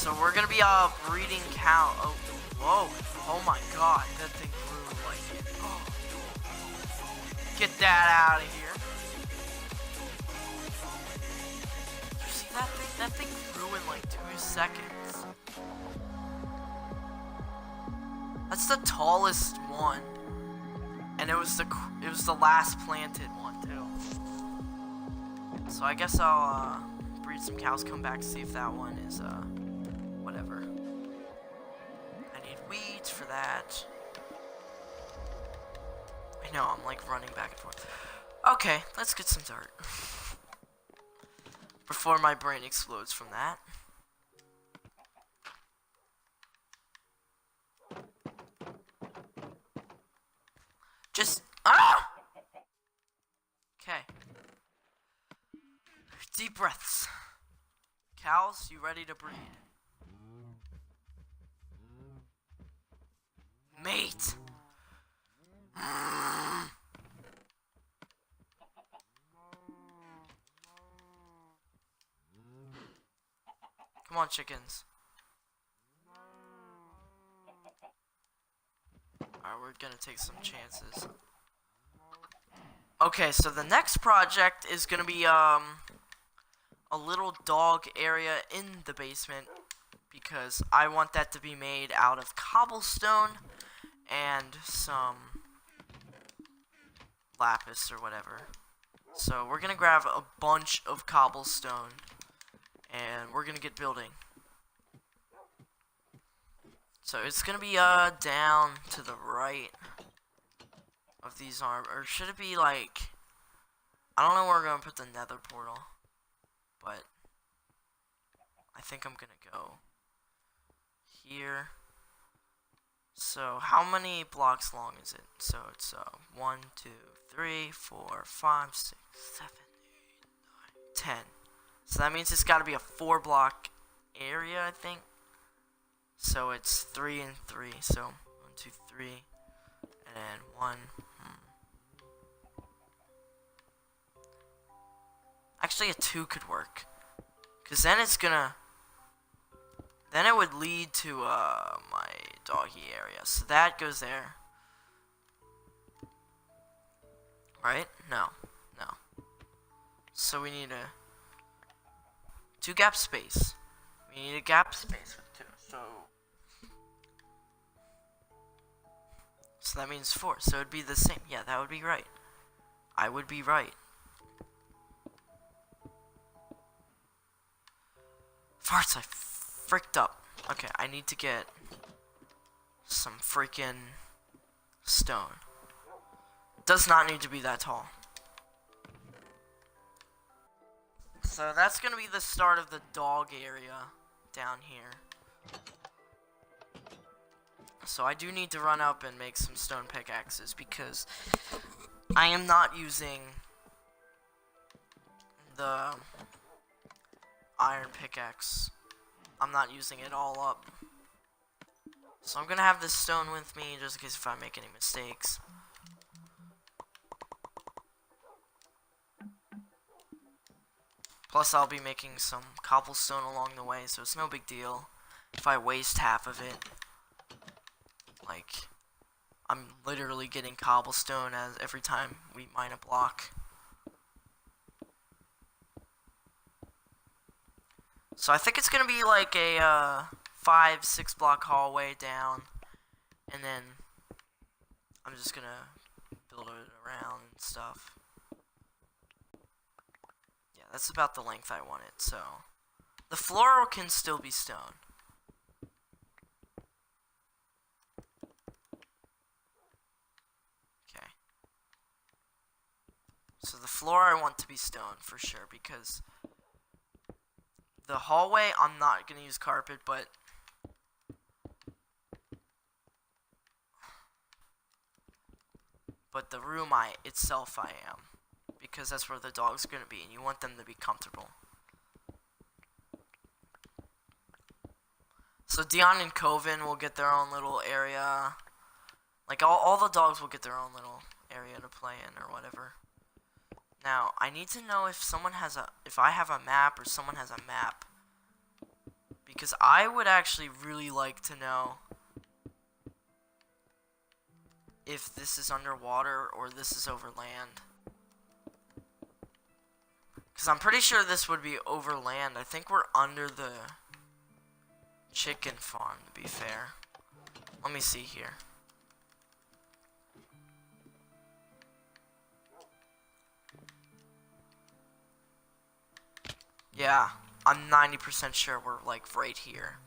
So we're gonna be breeding cow. Oh, whoa! Oh my God, that thing grew like. Oh. Get that out of here! Did you see that thing? That thing grew in like 2 seconds. That's the tallest one, and it was the last planted one too. So I guess I'll breed some cows, come back, see if that one is whatever. I need weeds for that. I know, I'm like running back and forth. Okay, let's get some dirt before my brain explodes from that. Just okay. Deep breaths. Cows, you ready to breed? Mate. Come on, chickens. Alright, we're gonna take some chances. Okay, so the next project is gonna be a little dog area in the basement, because I want that to be made out of cobblestone and some lapis or whatever. So we're gonna grab a bunch of cobblestone and we're gonna get building. So it's gonna be down to the right of these arms, or should it be like, I don't know where we're gonna put the nether portal, but I think I'm gonna go here. So how many blocks long is it? So it's 1, 2, 3, 4, 5, 6, 7, 8, 9, 10. So that means it's got to be a 4-block area, I think. So it's 3 and 3. So 1, 2, 3, and 1. Actually, a 2 could work, cause then it's gonna. Then it would lead to my doggy area. So that goes there. Right? No. No. So we need a 2 gap space. We need a gap space with 2. So that means 4. So it'd be the same. Yeah, that would be right. I would be right. Farts, I fricked up. Okay, I need to get some freaking stone. Does not need to be that tall. So that's gonna be the start of the dog area down here. So I do need to run up and make some stone pickaxes, because I am not using the iron pickaxe. I'm not using it all up. So I'm gonna have this stone with me just in case if I make any mistakes. Plus I'll be making some cobblestone along the way, so it's no big deal if I waste half of it. Like, I'm literally getting cobblestone as every time we mine a block. So I think it's gonna be like a 5-6 block hallway down, and then I'm just gonna build it around and stuff. Yeah, that's about the length I want it. So the floor can still be stone. Okay. So the floor I want to be stone for sure, because the hallway, I'm not going to use carpet, but the room itself I am, because that's where the dog's going to be, and you want them to be comfortable. So Dion and Coven will get their own little area. Like, all the dogs will get their own little area to play in or whatever. Now, I need to know if someone has if I have a map or someone has a map. Because I would actually really like to know if this is underwater or this is over land. Because I'm pretty sure this would be over land. I think we're under the chicken farm, to be fair. Let me see here. Yeah, I'm 90% sure we're like right here.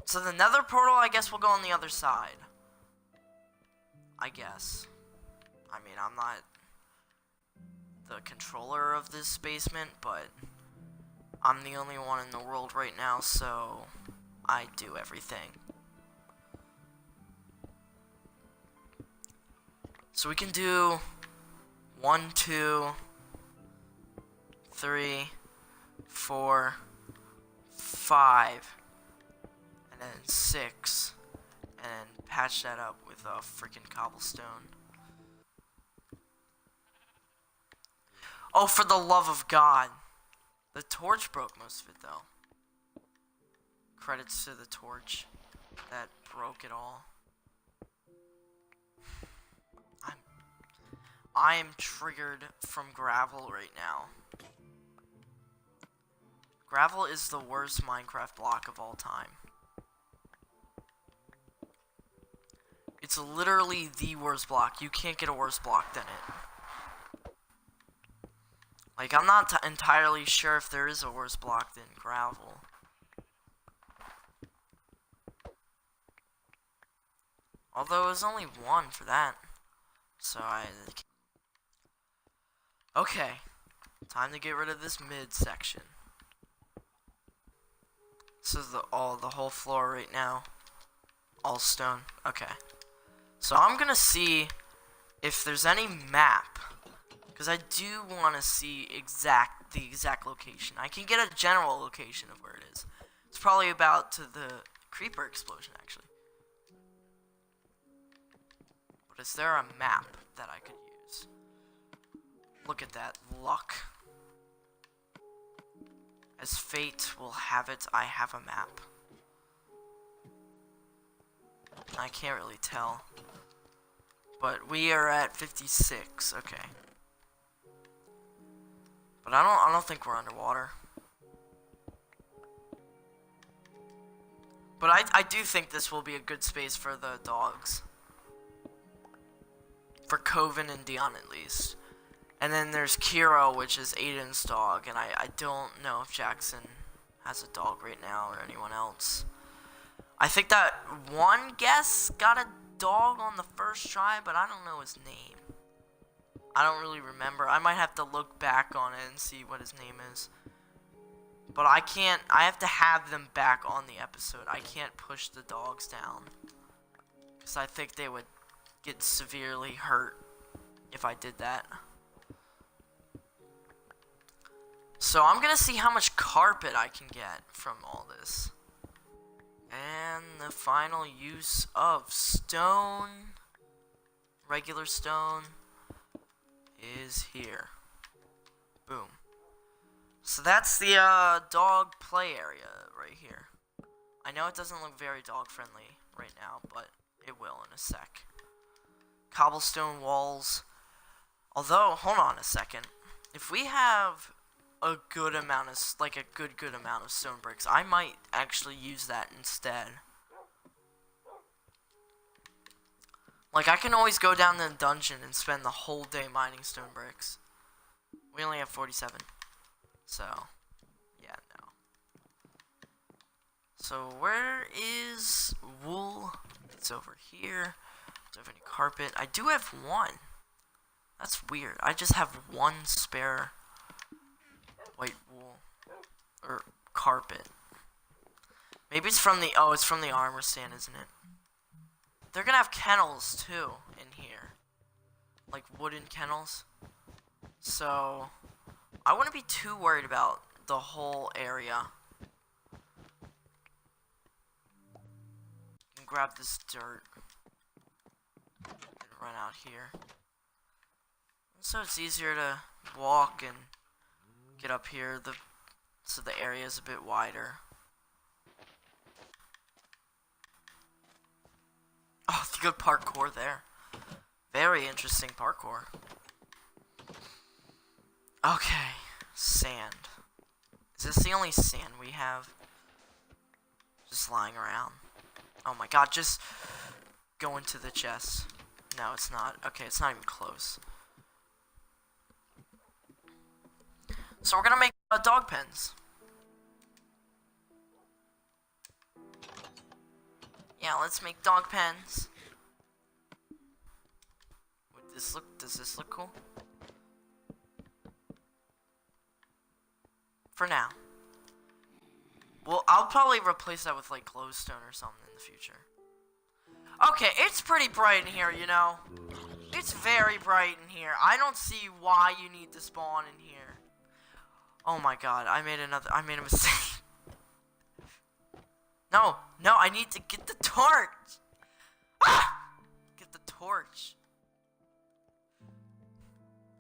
So the nether portal, I guess, will go on the other side. I guess. I mean, I'm not the controller of this basement, but I'm the only one in the world right now, so I do everything. So we can do 1, 2, 3, 4, 5, and then 6, and patch that up with a freaking cobblestone. Oh, for the love of God. The torch broke most of it, though. Credits to the torch that broke it all. I am triggered from gravel right now. Gravel is the worst Minecraft block of all time. It's literally the worst block. You can't get a worse block than it. Like, I'm not entirely sure if there is a worse block than gravel. Although it was only one for that. So okay. Time to get rid of this mid section. This is the whole floor right now. All stone. Okay. So I'm gonna see if there's any map. Because I do want to see the exact location. I can get a general location of where it is. It's probably about to the creeper explosion, actually. But is there a map that I could use? Look at that luck. As fate will have it, I have a map. I can't really tell. But we are at 56, okay. But I don't think we're underwater. But I do think this will be a good space for the dogs. For Coven and Dion at least. And then there's Kiro, which is Aiden's dog. And I don't know if Jackson has a dog right now or anyone else. I think that one guest got a dog on the first try, but I don't know his name. I don't really remember. I might have to look back on it and see what his name is. But I have to have them back on the episode. I can't push the dogs down. Because I think they would get severely hurt if I did that. So I'm going to see how much carpet I can get from all this. And the final use of stone, regular stone, is here. Boom. So that's the dog play area right here. I know it doesn't look very dog friendly right now, but it will in a sec. Cobblestone walls. Although, hold on a second. If we have a good amount of, like a good amount of stone bricks, I might actually use that instead. Like, I can always go down to the dungeon and spend the whole day mining stone bricks. We only have 47. So, yeah, no. So, where is wool? It's over here. Do I have any carpet? I do have one. That's weird. I just have one spare white wool. Or carpet. Maybe it's from the, oh, it's from the armor stand, isn't it? They're gonna have kennels, too, in here. Like, wooden kennels. So, I wouldn't be too worried about the whole area. And grab this dirt. And run out here. So it's easier to walk and get up here so the area is a bit wider. Oh, good parkour there. Very interesting parkour. Okay, sand. Is this the only sand we have? Just lying around. Oh my god, just go into the chest. No, it's not. Okay, it's not even close. So we're gonna make dog pens. Yeah, let's make dog pens. Does this look cool? For now. Well, I'll probably replace that with like glowstone or something in the future. Okay, it's pretty bright in here, you know. It's very bright in here. I don't see why you need to spawn in here. Oh my god, I made a mistake. No, I need to get the torch. Ah! Get the torch.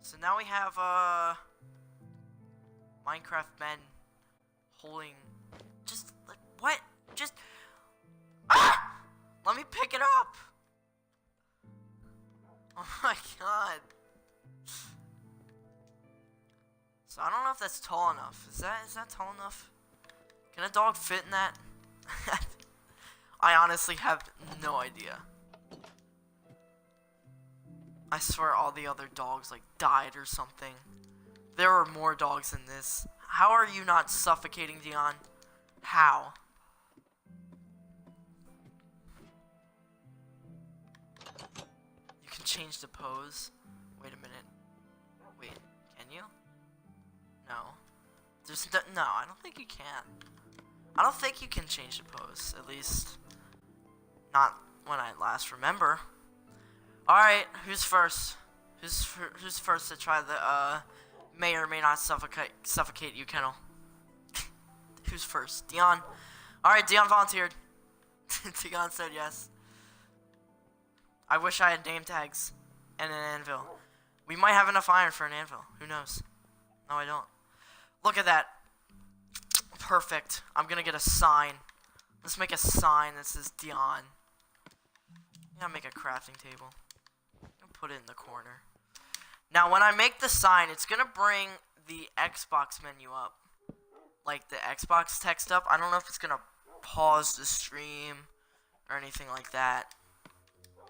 So now we have Minecraft men holding what? Just let me pick it up. Oh my god. So I don't know if that's tall enough. Is that tall enough? Can a dog fit in that? I honestly have no idea. I swear all the other dogs like died or something. There are more dogs in this. How are you not suffocating, Dion? How? You can change the pose. Wait a minute. Wait, can you? No. No, I don't think you can. I don't think you can change the pose. At least, not when I last remember. Alright, who's first? Who's first to try the, may or may not suffocate you, Kennel? Who's first? Dion. Alright, Dion volunteered. Dion said yes. I wish I had name tags and an anvil. We might have enough iron for an anvil. Who knows? No, I don't. Look at that. Perfect. I'm gonna get a sign. Let's make a sign that says Dion. Yeah, make a crafting table. Put it in the corner. Now, when I make the sign, it's gonna bring the Xbox menu up. Like the Xbox text up. I don't know if it's gonna pause the stream or anything like that.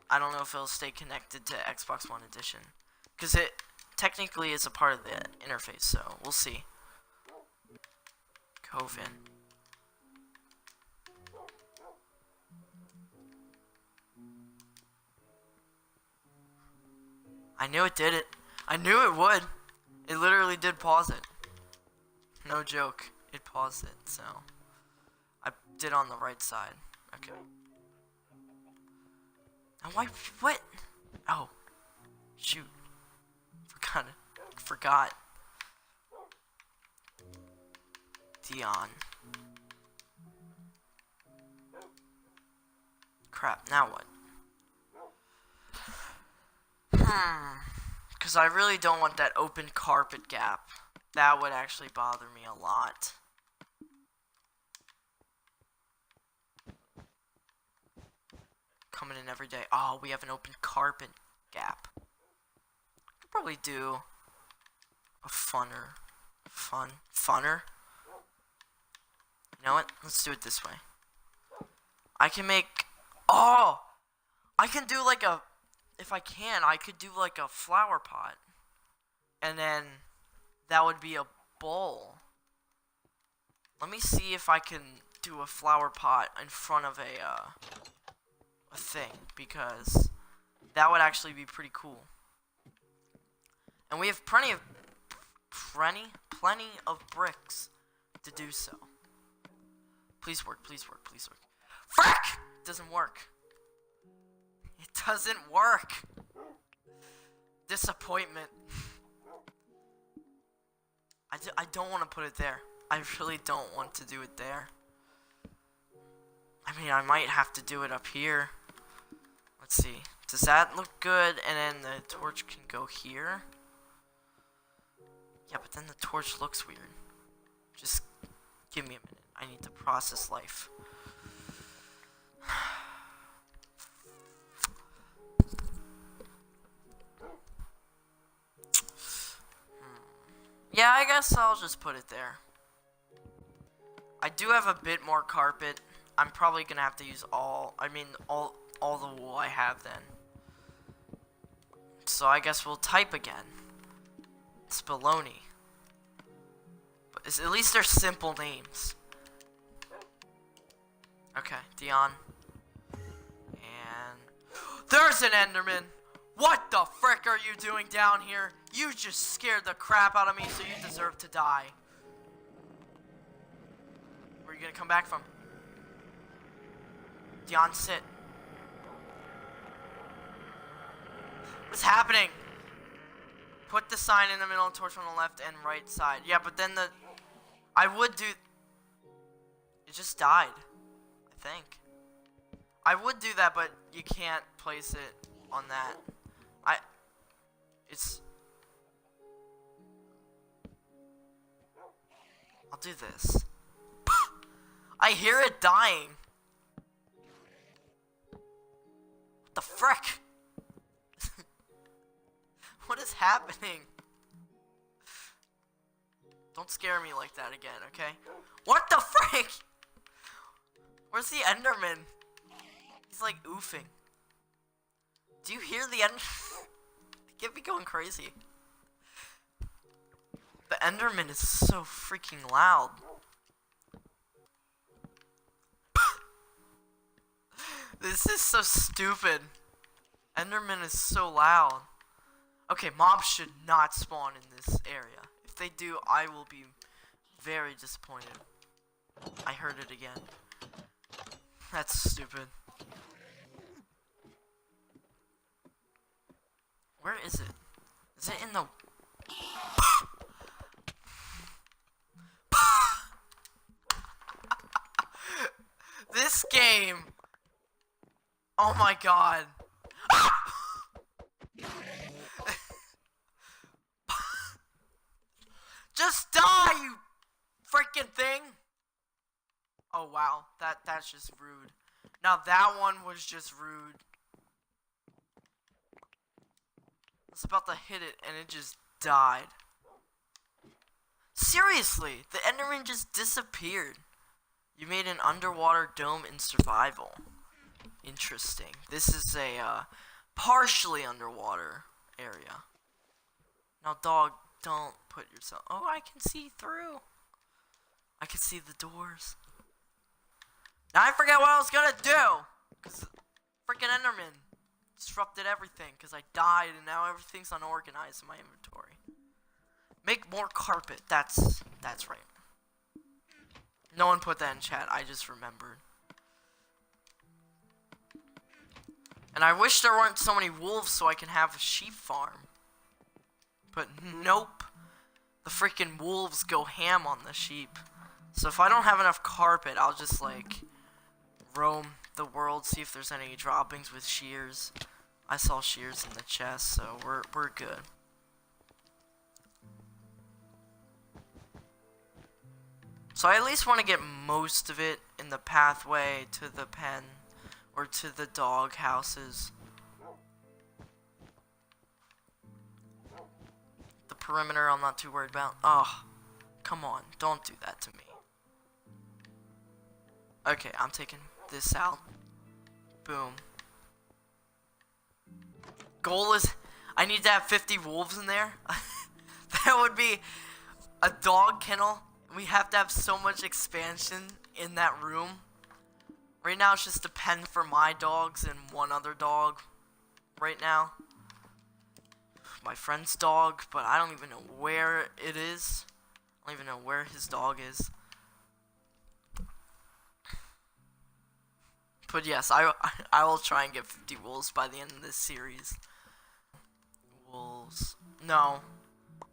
I don't know if it'll stay connected to Xbox One Edition. Because it technically is a part of the interface, so we'll see. Coven. I knew it did it. I knew it would. It literally did pause it. No joke. It paused it, so I did on the right side. Okay. Now why? What? Oh, shoot! Forgot. Dion. Crap. Now what? Because I really don't want that open carpet gap. That would actually bother me a lot. Coming in every day. Oh, we have an open carpet gap. Could probably do a funner. You know what? Let's do it this way. I can make... Oh! I can do like a... If I can, I could do like a flower pot. And then that would be a bowl. Let me see if I can do a flower pot in front of a thing, because that would actually be pretty cool. And we have plenty of bricks to do so. Please work, please work, please work. Frick! It doesn't work. It doesn't work. Disappointment. I don't want to put it there. I really don't want to do it there. I mean, I might have to do it up here. Let's see. Does that look good? And then the torch can go here. Yeah, but then the torch looks weird. Just give me a minute. I need to process life. Yeah, I guess I'll just put it there. I do have a bit more carpet. I'm probably gonna have to use all the wool I have then. So I guess we'll type again. It's baloney. But at least they're simple names. Okay, Dion. And there's an Enderman. What the frick are you doing down here? You just scared the crap out of me, so you deserve to die. Where are you gonna come back from? Dion, sit. What's happening? Put the sign in the middle and torch on the left and right side. Yeah, but then I would do... It just died, I think. I would do that, but you can't place it on that. I'll do this. I hear it dying. What the frick? What is happening? Don't scare me like that again, okay? What the frick? Where's the Enderman? He's like oofing. Do you hear the Enderman? Get me going crazy. The Enderman is so freaking loud. This is so stupid. Enderman is so loud. Okay, mobs should not spawn in this area. If they do, I will be very disappointed. I heard it again. That's stupid. Where is it? Is it in the... This game... Oh my god. Just die, you freaking thing! Oh wow, that's just rude. Now that one was just rude. I was about to hit it and it just died. Seriously, the Enderman just disappeared. You made an underwater dome in survival. Interesting. This is a partially underwater area. Now, dog, don't put yourself... Oh, I can see through. I can see the doors. Now I forget what I was gonna do. Because freaking Enderman disrupted everything. Because I died and now everything's unorganized in my inventory. Make more carpet. That's right. No one put that in chat. I just remembered. And I wish there weren't so many wolves so I can have a sheep farm. But nope. The freaking wolves go ham on the sheep. So if I don't have enough carpet, I'll just like roam the world, see if there's any droppings with shears. I saw shears in the chest, so we're good. So I at least want to get most of it in the pathway to the pen. Or to the dog houses. The perimeter I'm not too worried about. Oh, come on. Don't do that to me. Okay, I'm taking this out. Boom. Goal is... I need to have 50 wolves in there. That would be a dog kennel. We have to have so much expansion in that room. Right now, it's just a pen for my dogs and one other dog. Right now. My friend's dog, but I don't even know where it is. I don't even know where his dog is. But yes, I will try and get 50 wolves by the end of this series. Wolves. No.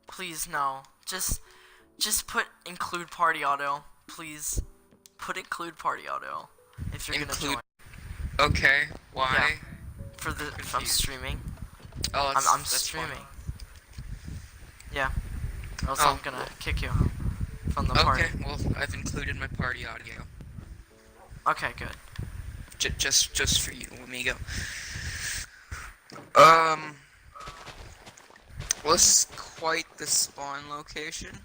Please, no. Just put include party auto. Please. Put include party auto. If you're gonna join. Okay, why? Yeah. If I'm streaming. Oh, I'm streaming. Fun. Yeah. or else Oh, I'm gonna kick you from the okay. party. Well, I've included my party audio. Okay, good. Just for you, amigo. Um, well, this is quite the spawn location.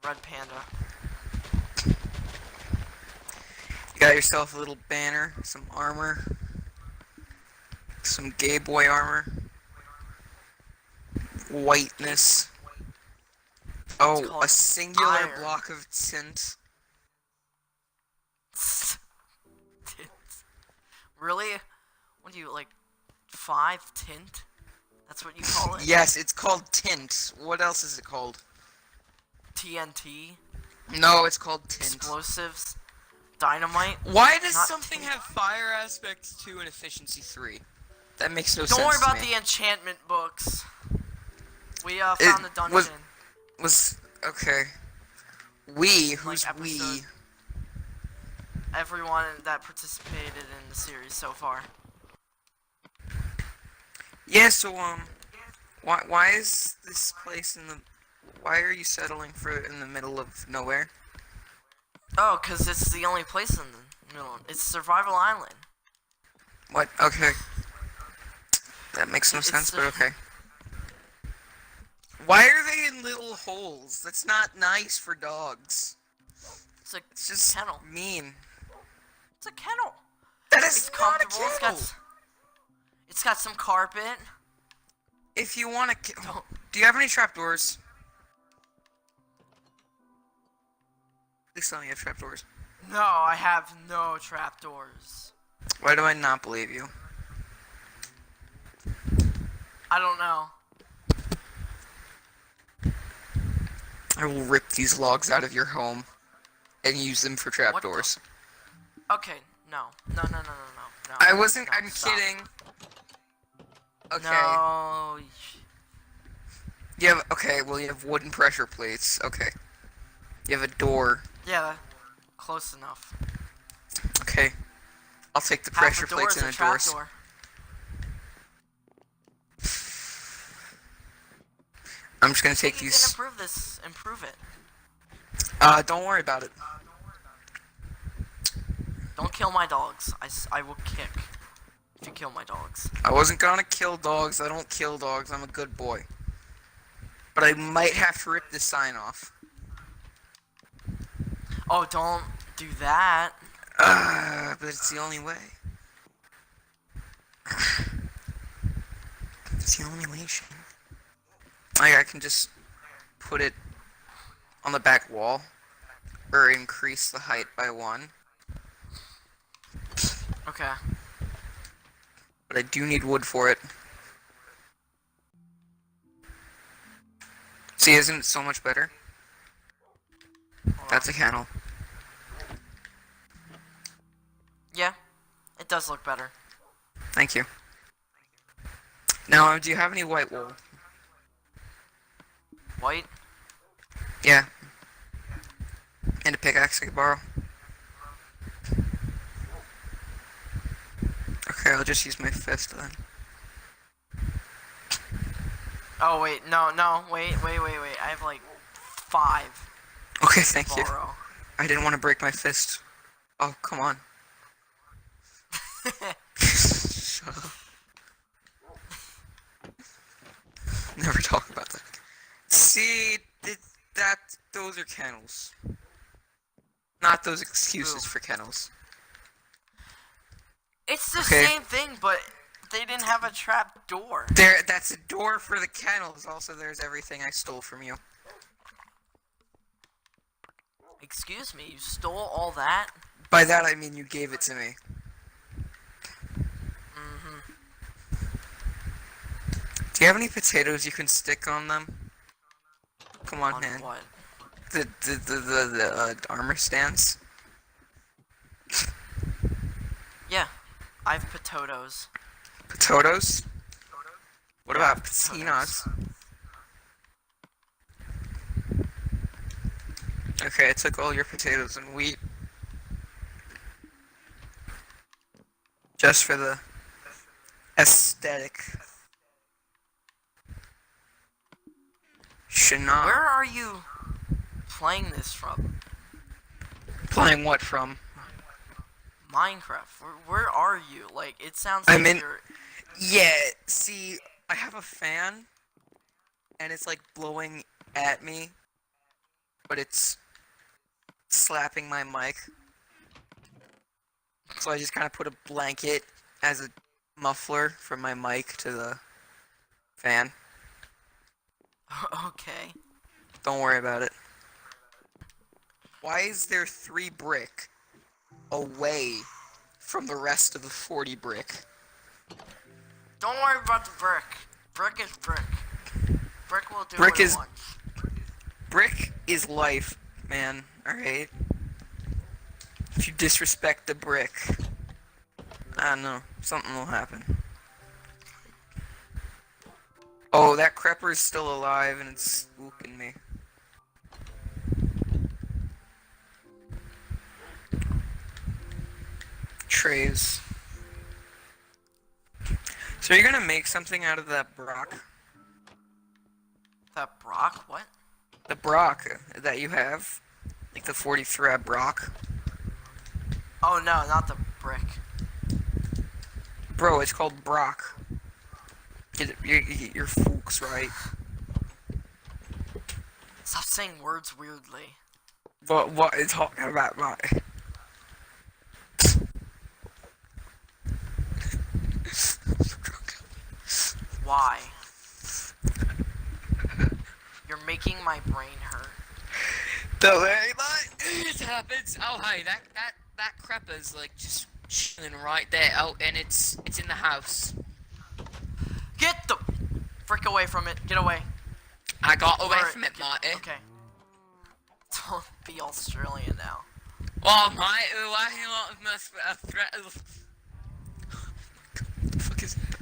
Red panda. You got yourself a little banner, some armor, some gay boy armor, whiteness. Oh, called a singular iron. block of tint. Really? What do you like? 5 tint? That's what you call it? Yes, it's called tint. What else is it called? TNT? No, it's called tint. Explosives? Dynamite? Why does Not something tint. have fire aspects 2 and efficiency 3? That makes no Don't sense worry about to me. the enchantment books. We found a dungeon. Was okay. We, who's Like, we? episode- Everyone that participated in the series so far. Yeah, so why is this place in the why are you settling for in the middle of nowhere? Oh, cause it's the only place in the middle. It's Survival Island. What? Okay. That makes no It's sense, the- but okay. Why are they in little holes? That's not nice for dogs. It's a It's just kennel. mean. It's a kennel. That is It's not a comfortable. kennel. It's got some carpet. If you want to, do you have any trapdoors? Please tell me you have trapdoors. No, I have no trapdoors. Why do I not believe you? I don't know. I will rip these logs out of your home and use them for trapdoors. Okay, no. No. I wasn't. No, I'm stop. kidding. Okay. No. You have. Okay. Well, you have wooden pressure plates. Okay. You have a door. Yeah, close enough. Okay. I'll take the Half pressure a door plates is and a the doors. trapdoor. I'm just gonna take You can these. improve this. Improve it. Don't worry about it. Don't kill my dogs. I will kick if you kill my dogs. I wasn't gonna kill dogs. I don't kill dogs. I'm a good boy. But I might have to rip this sign off. Oh, don't do that. But it's the only way. It's the only way, Shane. Like, I can just put it on the back wall. Or increase the height by 1. Okay. But I do need wood for it. See, isn't it so much better? Hold That's on. a kennel. Yeah, it does look better. Thank you. Now, do you have any white wool? White? Yeah. And a pickaxe I could borrow. Okay, I'll just use my fist then. Oh wait, no, wait. I have like 5 Okay, to thank you. borrow. I didn't want to break my fist. Oh, come on. Shut up. Never talk about that. See, those are kennels. Not those excuses Ooh. for kennels. It's the Okay. same thing, but they didn't have a trap door. That's a door for the kennels. Also, there's everything I stole from you. Excuse me, you stole all that? By that I mean you gave it to me. Mm-hmm. Do you have any potatoes you can stick on them? Come on, On man. what? The armor stands. Yeah, I have potatoes. Potatoes? What Yeah, about patinas? Okay, I took all your potatoes and wheat. Just for the aesthetic. Should not. Where are you playing this from? Playing what from? Minecraft. Where are you? Like, it sounds I'm like in. you're... Yeah, see, I have a fan, and it's like blowing at me, but it's slapping my mic. So I just kind of put a blanket as a muffler from my mic to the fan. Okay. Don't worry about it. Why is there 3 brick away from the rest of the 40 brick? Don't worry about the brick. Brick is brick. Brick will do Brick what it is- wants. Brick is life, man. Alright? If you disrespect the brick, I don't know, something will happen. Oh, that crepper is still alive and it's spooking me. Trays. So you're gonna make something out of that Brock? That Brock? What? The Brock that you have? Like the 40 thread Brock? Oh no, not the brick. Bro, it's called Brock. You're Fuchs, right? Stop saying words weirdly. But what is talking about, my? Why? You're making my brain hurt. Don't worry about it. It happens. Oh, hey, that crepper's like just chilling right there. Oh, and it's in the house. Get the frick away from it. Get away. I got away Or- from it, Marty. Okay. Don't be Australian now. Oh, mate, why you want must be a threat of... What the fuck is that?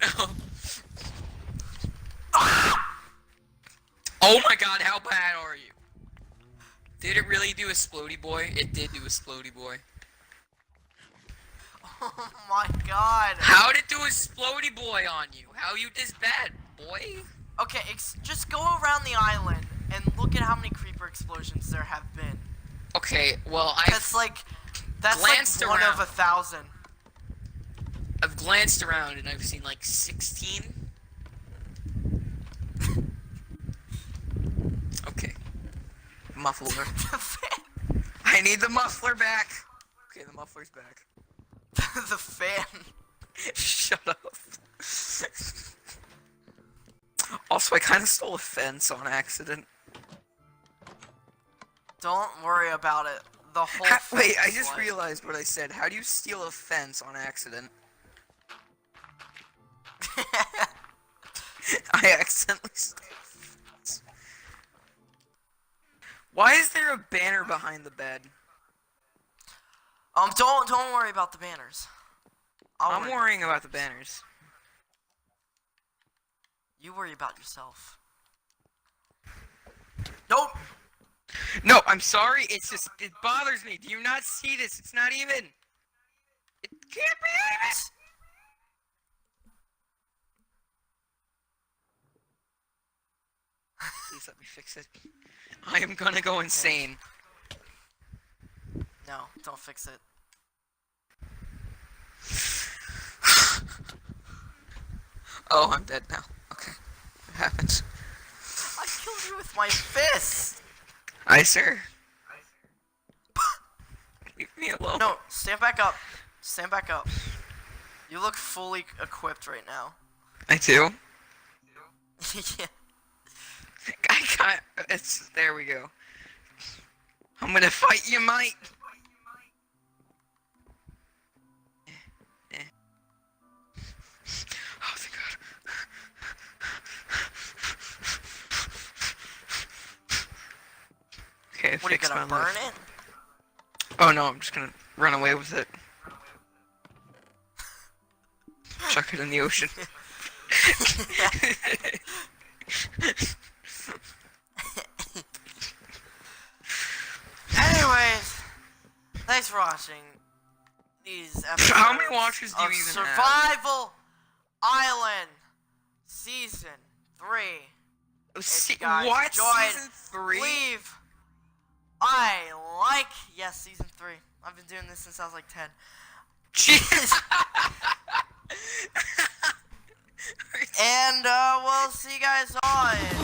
No. Oh my god, how bad are you? Did it really do a splody boy? It did do a splody boy. Oh my god. How did it do a splody boy on you? How you this bad, boy? Okay, just go around the island and look at how many creeper explosions there have been. Okay, well, That's like glanced one around. of 1,000. I've glanced around and I've seen like 16. Okay. Muffler. I need the muffler back. Okay, the muffler's back. The fan. Shut up. Also, I kind of stole a fence on accident. Don't worry about it. The whole Wait, I fence, just like- realized what I said. How do you steal a fence on accident? I accidentally stole a fence. Why is there a banner behind the bed? Don't worry about the banners. I'm worry. worrying about the banners. You worry about yourself. Nope. No, I'm sorry. It's just, it bothers me. Do you not see this? It's not even. It can't be even. Please let me fix it. I am gonna go insane. No, don't fix it. Oh, I'm dead now. Okay. What happens? I killed you with my fist. Aye, sir. Leave me alone. No, stand back up. Stand back up. You look fully equipped right now. I do. Yeah. I can't. It's there. We go. I'm gonna fight you, mate. Oh, thank God. Okay, What are you fix gonna my burn life. it? Oh no, I'm just gonna run away with it. Chuck it in the ocean. Anyways, thanks for watching. these episodes How many watchers do you of even Survival Island Season 3. If you guys What? enjoyed, Season 3? leave yes, Season 3. I've been doing this since I was like 10. Jesus. And we'll see you guys on